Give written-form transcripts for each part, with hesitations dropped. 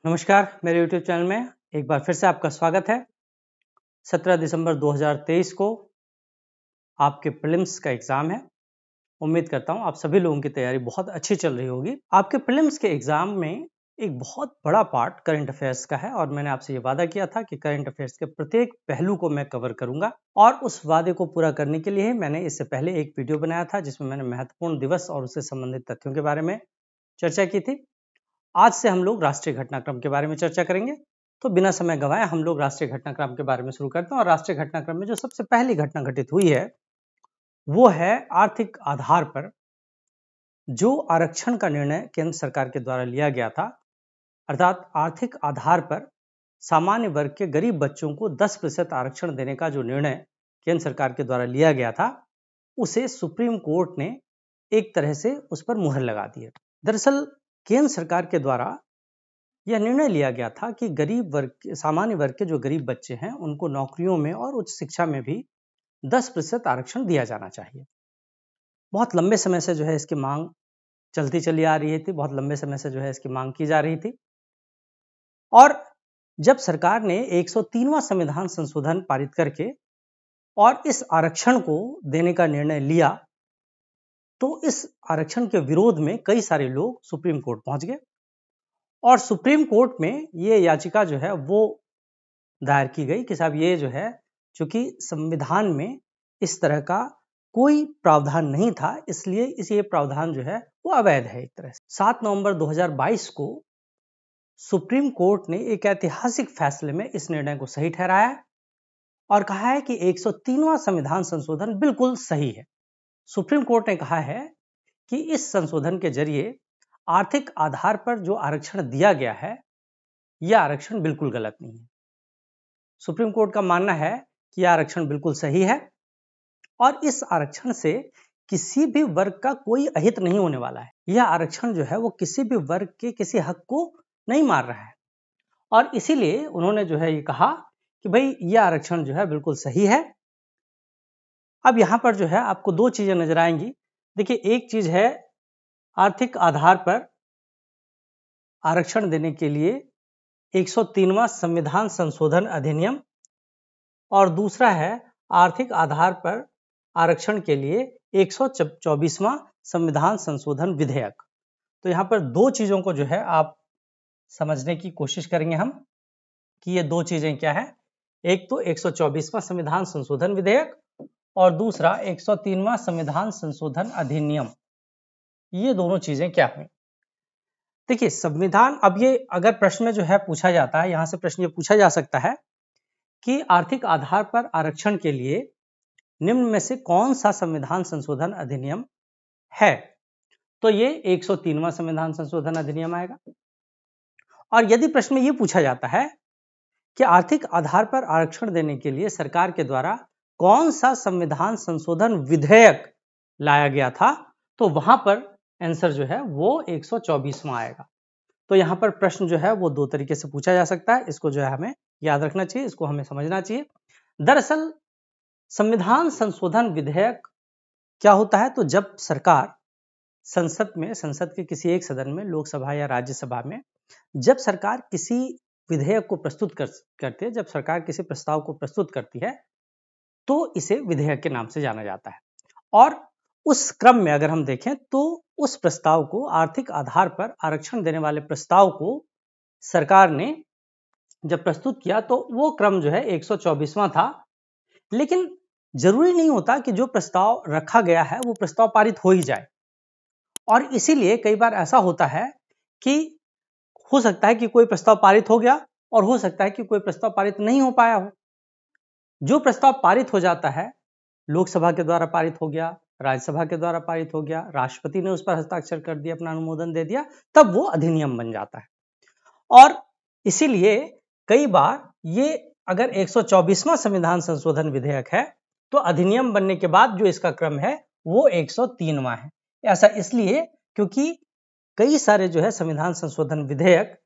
नमस्कार, मेरे YouTube channel में एक बार फिर से आपका स्वागत है। 17 दिसंबर 2023 को आपके प्रीलिम्स का एग्ज़ाम है। उम्मीद करता हूँ आप सभी लोगों की तैयारी बहुत अच्छी चल रही होगी। आपके प्रीलिम्स के एग्ज़ाम में एक बहुत बड़ा पार्ट करंट अफेयर्स का है और मैंने आपसे ये वादा किया था कि करंट अफेयर्स के प्रत्येक पहलू को मैं कवर करूँगा और उस वादे को पूरा करने के लिए मैंने इससे पहले एक वीडियो बनाया था जिसमें मैंने महत्वपूर्ण दिवस और उससे संबंधित तथ्यों के बारे में चर्चा की थी। आज से हम लोग राष्ट्रीय घटनाक्रम के बारे में चर्चा करेंगे। तो बिना समय गंवाए हम लोग राष्ट्रीय घटनाक्रम के बारे में शुरू करते हैं और राष्ट्रीय घटनाक्रम में जो सबसे पहली घटना घटित हुई है वो है आर्थिक आधार पर जो आरक्षण का निर्णय केंद्र सरकार के द्वारा लिया गया था, अर्थात आर्थिक आधार पर सामान्य वर्ग के गरीब बच्चों को 10% आरक्षण देने का जो निर्णय केंद्र सरकार के द्वारा लिया गया था, उसे सुप्रीम कोर्ट ने एक तरह से उस पर मुहर लगा दी है। दरअसल केंद्र सरकार के द्वारा यह निर्णय लिया गया था कि गरीब वर्ग, सामान्य वर्ग के जो गरीब बच्चे हैं उनको नौकरियों में और उच्च शिक्षा में भी 10% आरक्षण दिया जाना चाहिए। बहुत लंबे समय से जो है इसकी मांग चलती चली आ रही थी, बहुत लंबे समय से जो है इसकी मांग की जा रही थी और जब सरकार ने 103वां संविधान संशोधन पारित करके और इस आरक्षण को देने का निर्णय लिया तो इस आरक्षण के विरोध में कई सारे लोग सुप्रीम कोर्ट पहुंच गए और सुप्रीम कोर्ट में ये याचिका जो है वो दायर की गई कि साहब ये जो है चूंकि संविधान में इस तरह का कोई प्रावधान नहीं था, इसलिए ये प्रावधान जो है वो अवैध है एक तरह से। 7 नवंबर 2022 को सुप्रीम कोर्ट ने एक ऐतिहासिक फैसले में इस निर्णय को सही ठहराया और कहा है कि 103वां संविधान संशोधन बिल्कुल सही है। सुप्रीम कोर्ट ने कहा है कि इस संशोधन के जरिए आर्थिक आधार पर जो आरक्षण दिया गया है यह आरक्षण बिल्कुल गलत नहीं है। सुप्रीम कोर्ट का मानना है कि यह आरक्षण बिल्कुल सही है और इस आरक्षण से किसी भी वर्ग का कोई अहित नहीं होने वाला है। यह आरक्षण जो है वो किसी भी वर्ग के किसी हक को नहीं मार रहा है और इसीलिए उन्होंने जो है ये कहा कि भाई यह आरक्षण जो है बिल्कुल सही है। अब यहां पर जो है आपको दो चीजें नजर आएंगी। देखिए, एक चीज है आर्थिक आधार पर आरक्षण देने के लिए 103वां संविधान संशोधन अधिनियम और दूसरा है आर्थिक आधार पर आरक्षण के लिए 124वां संविधान संशोधन विधेयक। तो यहाँ पर दो चीजों को जो है आप समझने की कोशिश करेंगे हम कि ये दो चीजें क्या है। एक तो 124वां संविधान संशोधन विधेयक और दूसरा 103वां संविधान संशोधन अधिनियम। ये दोनों चीजें क्या हुई। देखिए, संविधान, अब ये अगर प्रश्न में जो है पूछा जाता है, यहां से प्रश्न ये पूछा जा सकता है कि आर्थिक आधार पर आरक्षण के लिए निम्न में से कौन सा संविधान संशोधन अधिनियम है, तो ये 103वां संविधान संशोधन अधिनियम आएगा। और यदि प्रश्न में ये पूछा जाता है कि आर्थिक आधार पर आरक्षण देने के लिए सरकार के द्वारा कौन सा संविधान संशोधन विधेयक लाया गया था, तो वहां पर आंसर जो है वो 124वां आएगा। तो यहां पर प्रश्न जो है वो दो तरीके से पूछा जा सकता है, इसको जो है हमें याद रखना चाहिए, इसको हमें समझना चाहिए। दरअसल संविधान संशोधन विधेयक क्या होता है, तो जब सरकार संसद के किसी एक सदन में, लोकसभा या राज्यसभा में, जब सरकार किसी विधेयक को प्रस्तुत करती है, जब सरकार किसी प्रस्ताव को प्रस्तुत करती है तो इसे विधेयक के नाम से जाना जाता है। और उस क्रम में अगर हम देखें तो उस प्रस्ताव को, आर्थिक आधार पर आरक्षण देने वाले प्रस्ताव को सरकार ने जब प्रस्तुत किया तो वो क्रम जो है 124वां था। लेकिन जरूरी नहीं होता कि जो प्रस्ताव रखा गया है वो प्रस्ताव पारित हो ही जाए और इसीलिए कई बार ऐसा होता है कि हो सकता है कि कोई प्रस्ताव पारित हो गया और हो सकता है कि कोई प्रस्ताव पारित नहीं हो पाया हो। जो प्रस्ताव पारित हो जाता है, लोकसभा के द्वारा पारित हो गया, राज्यसभा के द्वारा पारित हो गया, राष्ट्रपति ने उस पर हस्ताक्षर कर दिया, अपना अनुमोदन दे दिया, तब वो अधिनियम बन जाता है। और इसीलिए कई बार ये अगर 124वां संविधान संशोधन विधेयक है तो अधिनियम बनने के बाद जो इसका क्रम है वो 103वां है। ऐसा इसलिए क्योंकि कई सारे जो है संविधान संशोधन विधेयक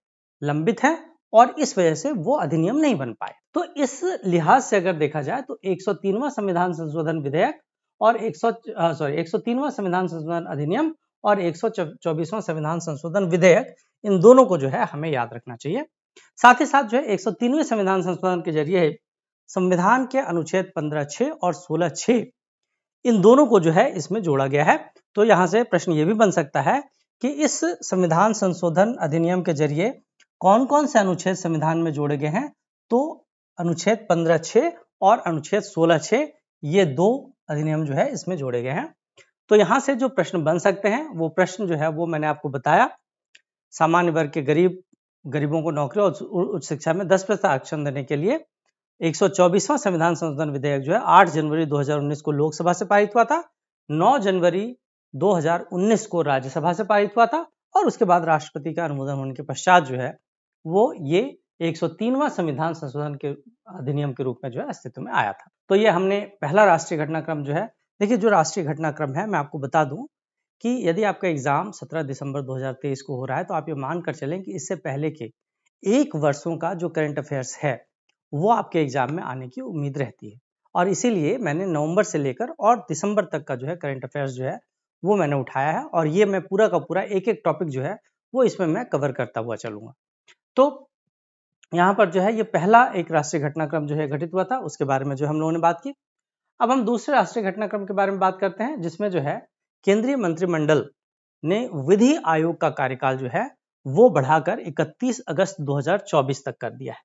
लंबित हैं और इस वजह से वो अधिनियम नहीं बन पाए। तो इस लिहाज से अगर देखा जाए तो 103वां संविधान संशोधन विधेयक और 103वां संविधान संशोधन अधिनियम और 124वां संविधान संशोधन विधेयक, इन दोनों को जो है हमें याद रखना चाहिए। साथ ही साथ जो है 103वें संविधान संशोधन के जरिए संविधान के अनुच्छेद 15(6) और 16(6) इन दोनों को जो है इसमें जोड़ा गया है। तो यहां से प्रश्न ये भी बन सकता है कि इस संविधान संशोधन अधिनियम के जरिए कौन कौन से अनुच्छेद संविधान में जोड़े गए हैं। तो अनुच्छेद 15(6) और अनुच्छेद 16(6) ये दो अधिनियम जो है इसमें जोड़े गए हैं। तो यहां से जो प्रश्न बन सकते हैं वो प्रश्न जो है वो मैंने आपको बताया। सामान्य वर्ग के गरीबों को नौकरी और उच्च शिक्षा में 10% आरक्षण देने के लिए 124वां संविधान संशोधन विधेयक जो है 8 जनवरी 2019 को लोकसभा से पारित हुआ था, 9 जनवरी 2019 को राज्यसभा से पारित हुआ था और उसके बाद राष्ट्रपति का अनुमोदन होने के पश्चात जो है वो ये 103वां संविधान संशोधन के अधिनियम के रूप में जो है अस्तित्व में आया था। तो ये हमने पहला राष्ट्रीय घटनाक्रम जो है, देखिए जो राष्ट्रीय घटनाक्रम है मैं आपको बता दूं कि यदि आपका एग्जाम 17 दिसंबर 2023 को हो रहा है तो आप ये मान कर चलें कि इससे पहले के 1 वर्षों का जो करंट अफेयर्स है वो आपके एग्जाम में आने की उम्मीद रहती है। और इसीलिए मैंने नवंबर से लेकर और दिसंबर तक का जो है करंट अफेयर्स जो है वो मैंने उठाया है और ये मैं पूरा का पूरा एक एक टॉपिक जो है वो इसमें मैं कवर करता हुआ चलूंगा। तो यहाँ पर जो है ये पहला एक राष्ट्रीय घटनाक्रम जो है घटित हुआ था, उसके बारे में जो हम लोगों ने बात की। अब हम दूसरे राष्ट्रीय घटनाक्रम के बारे में बात करते हैं जिसमें जो है केंद्रीय मंत्रिमंडल ने विधि आयोग का कार्यकाल जो है वो बढ़ाकर 31 अगस्त 2024 तक कर दिया है।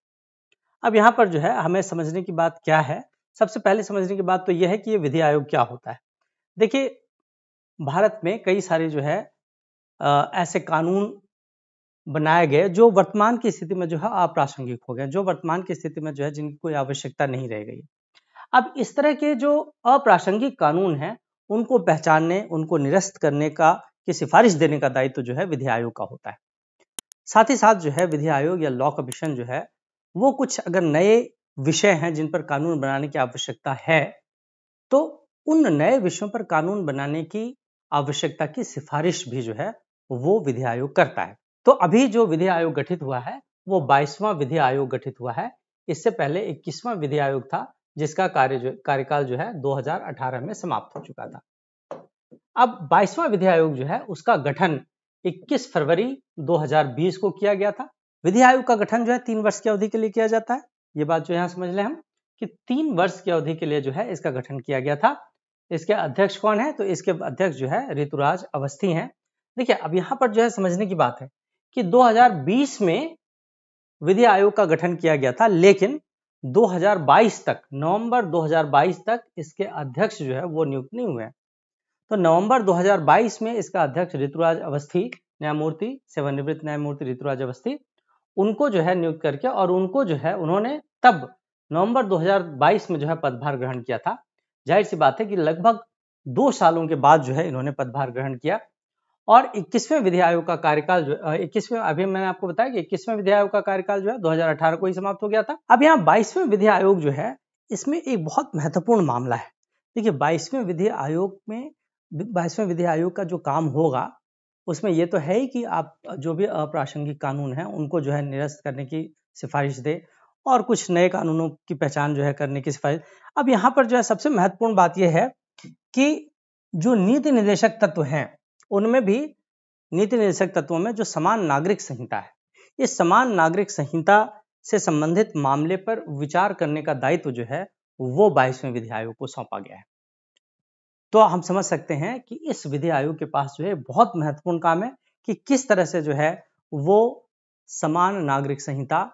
अब यहाँ पर जो है हमें समझने की बात क्या है, सबसे पहले समझने की बात तो यह है कि ये विधि आयोग क्या होता है। देखिए भारत में कई सारे जो है ऐसे कानून बनाए गए जो वर्तमान की स्थिति में जो है अप्रासंगिक हो गए, जो वर्तमान की स्थिति में जो है जिनकी कोई आवश्यकता नहीं रह गई। अब इस तरह के जो अप्रासंगिक कानून हैं उनको पहचानने, उनको निरस्त करने की सिफारिश देने का दायित्व जो है विधि आयोग का होता है। साथ ही साथ जो है विधि आयोग या लॉ कमीशन जो है वो कुछ अगर नए विषय हैं जिन पर कानून बनाने की आवश्यकता है तो उन नए विषयों पर कानून बनाने की आवश्यकता की सिफारिश भी जो है वो विधि आयोग करता है। तो अभी जो विधि आयोग गठित हुआ है वो 22वां विधि आयोग गठित हुआ है। इससे पहले 21वां विधि आयोग था जिसका कार्यकाल जो है 2018 में समाप्त हो चुका था। अब 22वां विधि आयोग जो है उसका गठन 21 फरवरी 2020 को किया गया था। विधि आयोग का गठन जो है 3 वर्ष की अवधि के लिए किया जाता है। ये बात जो यहाँ समझ लें हम कि 3 वर्ष की अवधि के लिए जो है इसका गठन किया गया था। इसके अध्यक्ष कौन है, तो इसके अध्यक्ष जो है ऋतुराज अवस्थी हैं। देखिए अब यहाँ पर जो है समझने की बात है कि 2020 में विधि आयोग का गठन किया गया था, लेकिन 2022 तक, नवंबर 2022 तक इसके अध्यक्ष जो है वो नियुक्त नहीं हुए। तो नवंबर 2022 में इसका अध्यक्ष ऋतुराज अवस्थी, न्यायमूर्ति, सेवानिवृत्त न्यायमूर्ति ऋतुराज अवस्थी, उनको जो है नियुक्त करके और उनको जो है उन्होंने तब नवंबर 2022 में जो है पदभार ग्रहण किया था। जाहिर सी बात है कि लगभग 2 सालों के बाद जो है इन्होंने पदभार ग्रहण किया और 21वें विधि आयोग का कार्यकाल जो 21वें, अभी मैंने आपको बताया कि 21वें विधि आयोग का कार्यकाल जो है 2018 को ही समाप्त हो गया था। अब यहाँ 22वें विधि आयोग जो है इसमें एक बहुत महत्वपूर्ण मामला है। देखिए 22वें विधि आयोग में 22वें विधि आयोग का जो काम होगा उसमें ये तो है ही कि आप जो भी अप्रासंगिक कानून हैं उनको जो है निरस्त करने की सिफारिश दे और कुछ नए कानूनों की पहचान जो है करने की सिफारिश। अब यहाँ पर जो है सबसे महत्वपूर्ण बात यह है कि जो नीति निर्देशक तत्व हैं उनमें भी, नीति निर्देशक तत्वों में जो समान नागरिक संहिता है, इस समान नागरिक संहिता से संबंधित मामले पर विचार करने का दायित्व जो है वो 22वें विधि आयोग को सौंपा गया है। तो हम समझ सकते हैं कि इस विधि आयोग के पास जो है बहुत महत्वपूर्ण काम है कि किस तरह से जो है वो समान नागरिक संहिता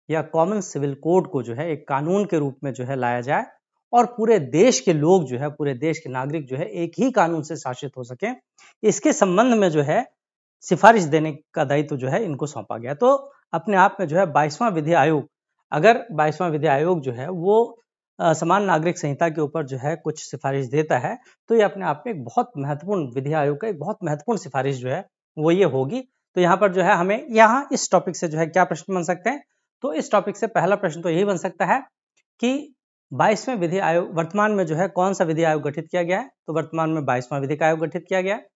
या कॉमन सिविल कोड को जो है एक कानून के रूप में जो है लाया जाए और पूरे देश के लोग जो है, पूरे देश के नागरिक जो है एक ही कानून से शासित हो सके, इसके संबंध में जो है सिफारिश देने का दायित्व जो है इनको सौंपा गया। तो अपने आप में जो है 22वां विधि आयोग, अगर 22वां विधि आयोग जो है वो समान नागरिक संहिता के ऊपर जो है कुछ सिफारिश देता है तो ये अपने आप में एक बहुत महत्वपूर्ण, विधि आयोग का एक बहुत महत्वपूर्ण सिफारिश जो है वो ये होगी। तो यहाँ पर जो है हमें यहाँ इस टॉपिक से जो है क्या प्रश्न बन सकते हैं, तो इस टॉपिक से पहला प्रश्न तो यही बन सकता है कि 22वें विधि आयोग, वर्तमान में जो है कौन सा विधि आयोग गठित किया गया है, तो वर्तमान में 22वां विधिक आयोग गठित किया गया है।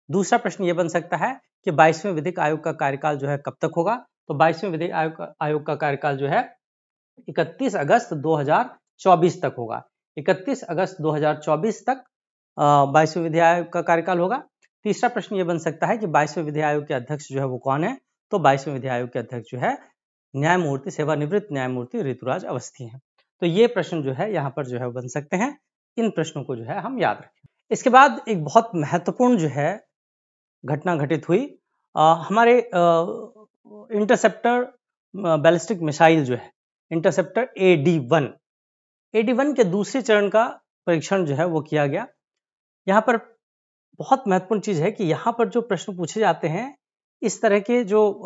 दूसरा प्रश्न ये बन सकता है कि 22वें विधिक आयोग का कार्यकाल जो है कब तक होगा, तो 22वें विधिक आयोग का कार्यकाल जो है 31 अगस्त 2024 तक होगा। 31 अगस्त 2024 तक 22वें विधि आयोग का कार्यकाल होगा। तीसरा प्रश्न ये बन सकता है कि 22वें विधि आयोग के अध्यक्ष जो है वो कौन है? तो 22वें विधि आयोग के अध्यक्ष जो है न्यायमूर्ति, सेवानिवृत्त न्यायमूर्ति ऋतुराज अवस्थी हैं। तो ये प्रश्न जो है यहाँ पर जो है बन सकते हैं। इन प्रश्नों को जो है हम याद रखें। इसके बाद एक बहुत महत्वपूर्ण जो है घटना घटित हुई। हमारे इंटरसेप्टर बैलिस्टिक मिसाइल जो है इंटरसेप्टर AD1 के दूसरे चरण का परीक्षण जो है वो किया गया। यहाँ पर बहुत महत्वपूर्ण चीज है कि यहाँ पर जो प्रश्न पूछे जाते हैं, इस तरह के जो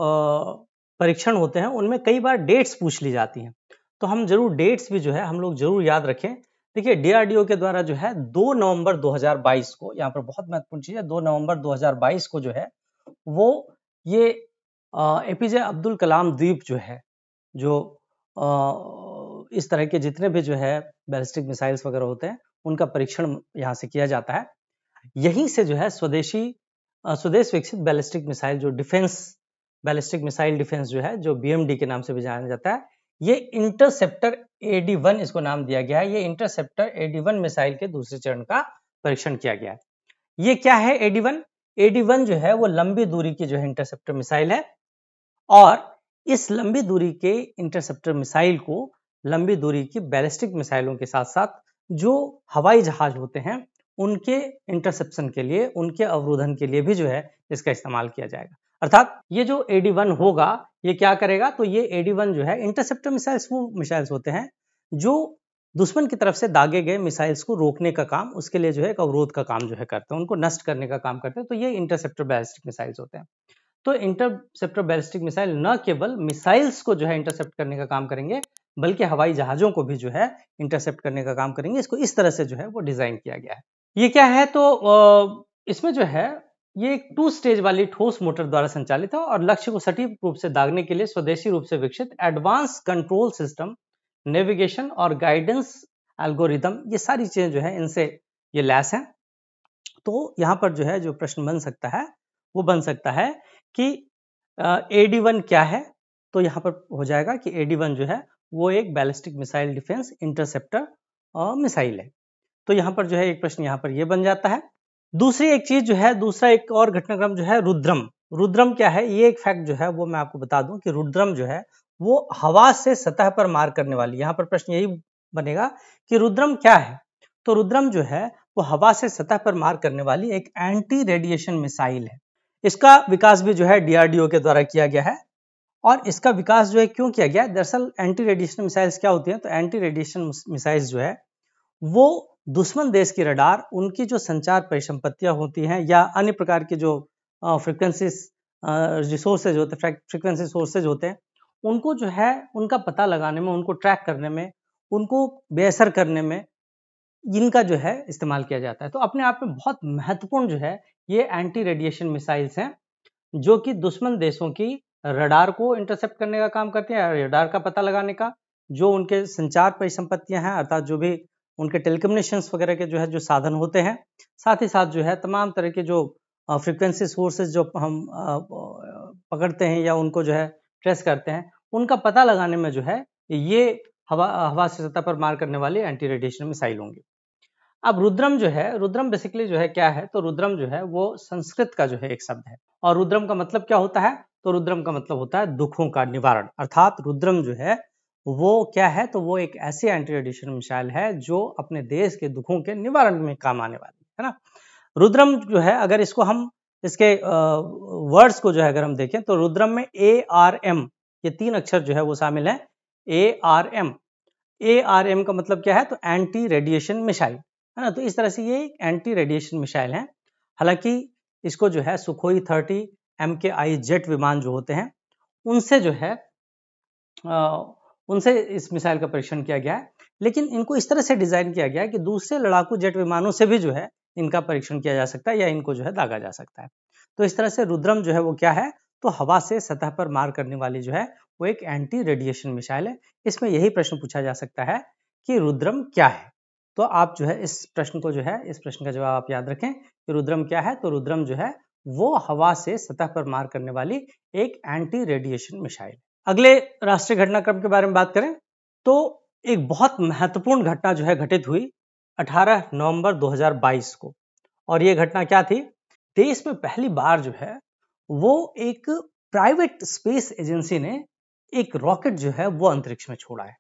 परीक्षण होते हैं उनमें कई बार डेट्स पूछ ली जाती हैं। तो हम जरूर डेट्स भी जो है हम लोग जरूर याद रखें। देखिए DRDO के द्वारा जो है 2 नवंबर 2022 को, यहाँ पर बहुत महत्वपूर्ण चीज है, 2 नवंबर 2022 को जो है वो ये APJ अब्दुल कलाम द्वीप जो है, जो इस तरह के जितने भी जो है बैलिस्टिक मिसाइल्स वगैरह होते हैं उनका परीक्षण यहाँ से किया जाता है। यहीं से जो है स्वदेश विकसित बैलिस्टिक मिसाइल जो डिफेंस बैलिस्टिक मिसाइल डिफेंस जो है, जो BMD के नाम से भी जाना जाता है, ये इंटरसेप्टर AD1 इसको नाम दिया गया है। ये इंटरसेप्टर AD1 मिसाइल के दूसरे चरण का परीक्षण किया गया है। ये क्या है AD1 जो है वो लंबी दूरी की जो है इंटरसेप्टर मिसाइल है, और इस लंबी दूरी के इंटरसेप्टर मिसाइल को लंबी दूरी की बैलिस्टिक मिसाइलों के साथ साथ जो हवाई जहाज होते हैं उनके इंटरसेप्शन के लिए, उनके अवरोधन के लिए भी जो है इसका इस्तेमाल किया जाएगा। अर्थात ये जो AD1 होगा ये क्या करेगा? तो ये AD1 जो है इंटरसेप्टर मिसाइल्स वो मिसाइल्स होते हैं जो दुश्मन की तरफ से दागे गए मिसाइल्स को रोकने का काम, उसके लिए जो है एक अवरोध का काम जो है करते हैं, उनको नष्ट करने का काम करते हैं। तो ये इंटरसेप्टर बैलिस्टिक मिसाइल्स होते हैं। तो इंटरसेप्टर बैलिस्टिक मिसाइल न केवल मिसाइल्स को जो है इंटरसेप्ट करने का काम करेंगे, बल्कि हवाई जहाजों को भी जो है इंटरसेप्ट करने का काम करेंगे। इसको इस तरह से जो है वो डिजाइन किया गया है। ये क्या है? तो इसमें जो है ये एक 2 स्टेज वाली ठोस मोटर द्वारा संचालित है और लक्ष्य को सटीक रूप से दागने के लिए स्वदेशी रूप से विकसित एडवांस कंट्रोल सिस्टम, नेविगेशन और गाइडेंस एल्गोरिदम, ये सारी चीजें जो है इनसे ये लैस हैं। तो यहाँ पर जो है जो प्रश्न बन सकता है वो बन सकता है कि AD1 क्या है? तो यहाँ पर हो जाएगा कि AD1 जो है वो एक ballistic missile defence interceptor missile है। तो यहाँ पर जो है एक प्रश्न यहाँ पर ये बन जाता है। दूसरी एक चीज जो है, दूसरा एक और घटनाक्रम जो है रुद्रम क्या है? ये एक फैक्ट जो है वो मैं आपको बता दूं कि रुद्रम जो है वो हवा से सतह पर मार करने वाली, यहाँ पर प्रश्न यही बनेगा कि रुद्रम क्या है? तो रुद्रम जो है वो हवा से सतह पर मार करने वाली एक एंटी रेडिएशन मिसाइल है। इसका विकास भी जो है DRDO के द्वारा किया गया है। और इसका विकास जो है क्यों किया गया? दरअसल एंटी रेडिएशन मिसाइल्स क्या होती हैं? तो एंटी रेडिएशन मिसाइल्स जो है वो दुश्मन देश की रडार, उनकी जो संचार परिसंपत्तियां होती हैं या अन्य प्रकार के जो फ्रीक्वेंसीज रिसोर्सेज होते हैं, फ्रीक्वेंसी सोर्सेज होते हैं, उनको जो है उनका पता लगाने में, उनको ट्रैक करने में, उनको बेअसर करने में इनका जो है इस्तेमाल किया जाता है। तो अपने आप में बहुत महत्वपूर्ण जो है ये एंटी रेडिएशन मिसाइल्स हैं, जो कि दुश्मन देशों की रडार को इंटरसेप्ट करने का काम करते हैं, रडार का पता लगाने का, जो उनके संचार परिसंपत्तियां हैं अर्थात जो भी उनके टेलीकम्युनिकेशंस वगैरह के जो है जो साधन होते हैं, साथ ही साथ जो है तमाम तरह के जो फ्रीक्वेंसी सोर्सेज जो हम पकड़ते हैं या उनको जो है ट्रेस करते हैं, उनका पता लगाने में जो है ये हवा से सतह पर मार करने वाली एंटी रेडिएशन मिसाइल होंगी। अब रुद्रम जो है, रुद्रम बेसिकली जो है क्या है? तो रुद्रम जो है वो संस्कृत का जो है एक शब्द है, और रुद्रम का मतलब क्या होता है? तो रुद्रम का मतलब होता है दुखों का निवारण। अर्थात रुद्रम जो है वो क्या है? तो वो एक ऐसी एंटी रेडिएशन मिसाइल है जो अपने देश के दुखों के निवारण में काम आने वाली है ना। रुद्रम जो है अगर इसको हम इसके वर्ड्स को जो है अगर हम देखें तो रुद्रम में ARM ये 3 अक्षर जो है वो शामिल है। ARM का मतलब क्या है? तो एंटी रेडिएशन मिसाइल है ना। तो इस तरह से ये एक एंटी रेडिएशन मिसाइल है। हालांकि इसको जो है सुखोई 30 MKI जेट विमान जो होते हैं उनसे जो है उनसे इस मिसाइल का परीक्षण किया गया है, लेकिन इनको इस तरह से डिजाइन किया गया है कि दूसरे लड़ाकू जेट विमानों से भी जो है इनका परीक्षण किया जा सकता है या इनको जो है दागा जा सकता है। तो इस तरह से रुद्रम जो है वो क्या है? तो हवा से सतह पर मार करने वाली जो है वो एक एंटी रेडिएशन मिसाइल है। इसमें यही प्रश्न पूछा जा सकता है कि रुद्रम क्या है? तो आप जो है इस प्रश्न को जो है, इस प्रश्न का जवाब आप याद रखें कि रुद्रम क्या है? तो रुद्रम जो है वो हवा से सतह पर मार करने वाली एक एंटी रेडिएशन मिसाइल। अगले राष्ट्रीय घटनाक्रम के बारे में बात करें तो एक बहुत महत्वपूर्ण घटना जो है घटित हुई 18 नवंबर 2022 को, और ये घटना क्या थी? देश में पहली बार जो है वो एक प्राइवेट स्पेस एजेंसी ने एक रॉकेट जो है वो अंतरिक्ष में छोड़ा है।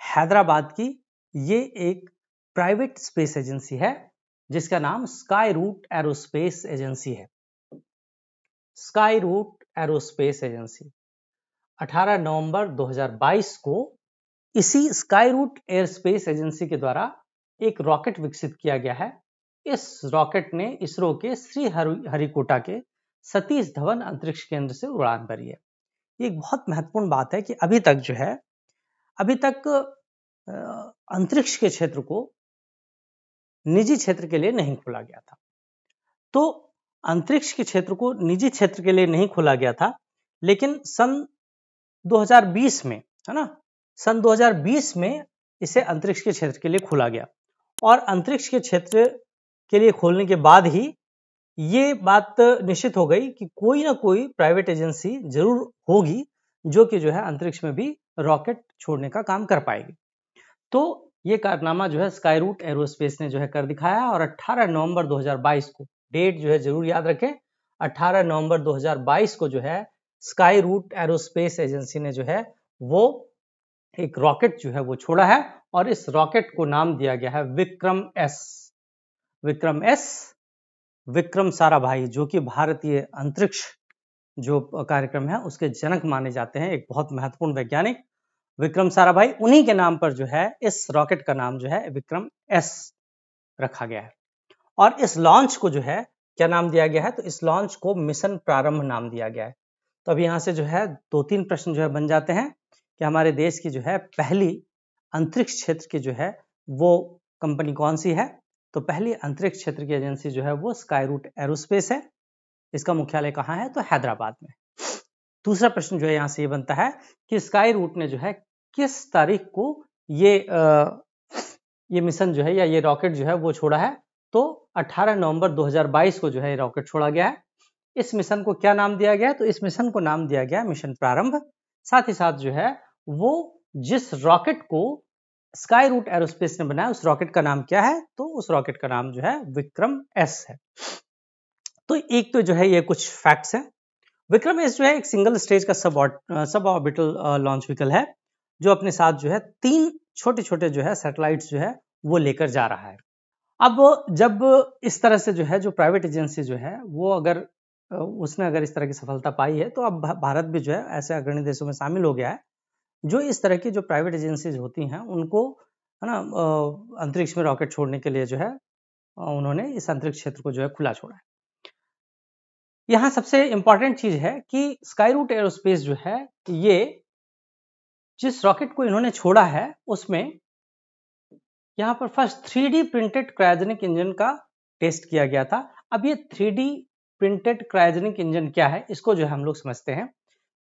हैदराबाद की ये एक प्राइवेट स्पेस एजेंसी है जिसका नाम स्काई रूट एरोस्पेस एजेंसी है। स्काई रूट एरोस्पेस एजेंसी 18 नवंबर 2022 को इसी स्काई रूट एयरस्पेस एजेंसी के द्वारा एक रॉकेट विकसित किया गया है। इस रॉकेट ने इसरो के श्री हरिकोटा के सतीश धवन अंतरिक्ष केंद्र से उड़ान भरी है। ये एक बहुत महत्वपूर्ण बात है कि अभी तक अंतरिक्ष के क्षेत्र को निजी क्षेत्र के लिए नहीं खोला गया था। तो अंतरिक्ष के क्षेत्र को निजी क्षेत्र के लिए नहीं खोला गया था, लेकिन सन 2020 में, है ना, सन 2020 में इसे अंतरिक्ष के क्षेत्र के लिए खोला गया और अंतरिक्ष के क्षेत्र के लिए खोलने के बाद ही ये बात निश्चित हो गई कि कोई ना कोई प्राइवेट एजेंसी जरूर होगी जो कि जो है अंतरिक्ष में भी रॉकेट छोड़ने का काम कर पाएगी। तो ये कारनामा जो है स्काई रूट एरोस्पेस ने जो है कर दिखाया और 18 नवंबर 2022 को, डेट जो है जरूर याद रखें, 18 नवंबर 2022 को जो है स्काई रूट एरोस्पेस एजेंसी ने जो है वो एक रॉकेट जो है वो छोड़ा है और इस रॉकेट को नाम दिया गया है विक्रम एस। विक्रम साराभाई, जो कि भारतीय अंतरिक्ष जो कार्यक्रम है उसके जनक माने जाते हैं, एक बहुत महत्वपूर्ण वैज्ञानिक विक्रम साराभाई, उन्हीं के नाम पर जो है इस रॉकेट का नाम जो है विक्रम एस रखा गया है। और इस लॉन्च को जो है क्या नाम दिया गया है, तो इस लॉन्च को मिशन प्रारंभ नाम दिया गया है। तो अब यहाँ से जो है 2-3 प्रश्न जो है बन जाते हैं कि हमारे देश की जो है पहली अंतरिक्ष क्षेत्र की जो है वो कंपनी कौन सी है। तो पहली अंतरिक्ष क्षेत्र की एजेंसी जो है वो स्काई रूट एरोस्पेस है। इसका मुख्यालय कहाँ है, तो हैदराबाद में। दूसरा प्रश्न जो है यहाँ से ये बनता है कि स्काई रूट ने जो है किस तारीख को ये मिशन जो है या ये रॉकेट जो है वो छोड़ा है, तो 18 नवंबर 2022 को जो है रॉकेट छोड़ा गया है। इस मिशन को क्या नाम दिया गया है, तो इस मिशन को नाम दिया गया मिशन प्रारंभ। साथ ही साथ जो है वो जिस रॉकेट को स्काई रूट एरोस्पेस ने बनाया उस रॉकेट का नाम क्या है, तो उस रॉकेट का नाम जो है विक्रम एस है। तो एक तो जो है ये कुछ फैक्ट्स हैं। विक्रम एस जो है एक सिंगल स्टेज का सब ऑर्बिटल लॉन्च व्हीकल है जो अपने साथ जो है 3 छोटे छोटे जो है सैटेलाइट्स जो है वो लेकर जा रहा है। अब जब इस तरह से जो है जो प्राइवेट एजेंसी जो है वो अगर उसने अगर इस तरह की सफलता पाई है, तो अब भारत भी जो है ऐसे अग्रणी देशों में शामिल हो गया है जो इस तरह की जो प्राइवेट एजेंसीज होती हैं उनको, है ना, अंतरिक्ष में रॉकेट छोड़ने के लिए जो है उन्होंने इस अंतरिक्ष क्षेत्र को जो है खुला छोड़ा है। यहाँ सबसे इंपॉर्टेंट चीज है कि स्काई रूट एरोस्पेस जो है ये जिस रॉकेट को इन्होंने छोड़ा है उसमें यहाँ पर first 3D printed cryogenic engine का टेस्ट किया गया था। अब ये 3D प्रिंटेड क्रायोजेनिक इंजन क्या है, इसको जो है हम लोग समझते हैं।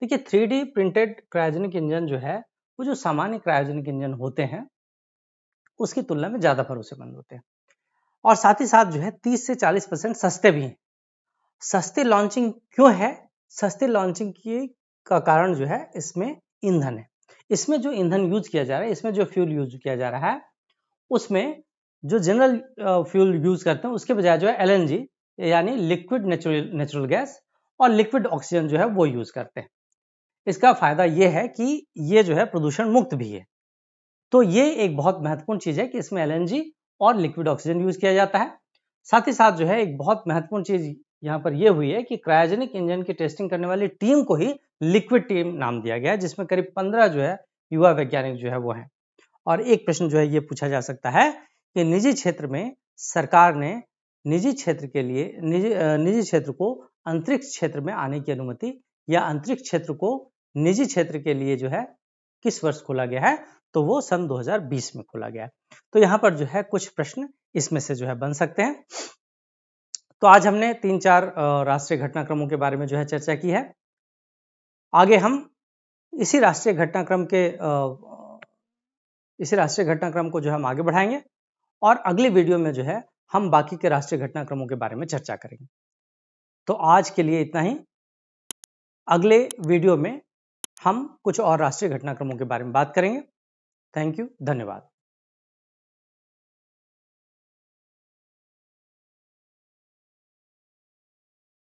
देखिए 3D प्रिंटेड क्रायोजेनिक इंजन जो है वो जो सामान्य क्रायोजेनिक इंजन होते हैं उसकी तुलना में ज्यादा भरोसेमंद होते हैं और साथ ही साथ जो है 30 से 40% सस्ते भी हैं। सस्ते लॉन्चिंग क्यों है, सस्ते लॉन्चिंग का कारण जो है इसमें ईंधन है। इसमें जो ईंधन यूज किया जा रहा है, इसमें जो फ्यूल यूज किया जा रहा है, उसमें जो जनरल फ्यूल यूज करते हैं उसके बजाय जो है LNG यानी लिक्विड नेचुरल गैस और लिक्विड ऑक्सीजन जो है वो यूज करते हैं। इसका फायदा ये है कि ये जो है प्रदूषण मुक्त भी है। तो ये एक बहुत महत्वपूर्ण चीज है कि इसमें LNG और लिक्विड ऑक्सीजन यूज किया जाता है। साथ ही साथ जो है एक बहुत महत्वपूर्ण चीज यहाँ पर यह हुई है कि क्रायोजेनिक इंजन की टेस्टिंग करने वाली टीम को ही लिक्विड टीम नाम दिया गया है, जिसमें करीब 15 जो है युवा वैज्ञानिक जो है वो हैं। और एक प्रश्न जो है ये पूछा जा सकता है कि निजी क्षेत्र में सरकार ने निजी क्षेत्र के लिए निजी क्षेत्र को अंतरिक्ष क्षेत्र में आने की अनुमति या अंतरिक्ष क्षेत्र को निजी क्षेत्र के लिए जो है किस वर्ष खोला गया है, तो वो सन 2020 में खोला गया है। तो यहाँ पर जो है कुछ प्रश्न इसमें से जो है बन सकते हैं। तो आज हमने 3-4 राष्ट्रीय घटनाक्रमों के बारे में जो है चर्चा की है। आगे हम इसी राष्ट्रीय घटनाक्रम को जो हम आगे बढ़ाएंगे और अगले वीडियो में जो है हम बाकी के राष्ट्रीय घटनाक्रमों के बारे में चर्चा करेंगे। तो आज के लिए इतना ही। अगले वीडियो में हम कुछ और राष्ट्रीय घटनाक्रमों के बारे में बात करेंगे। थैंक यू, धन्यवाद।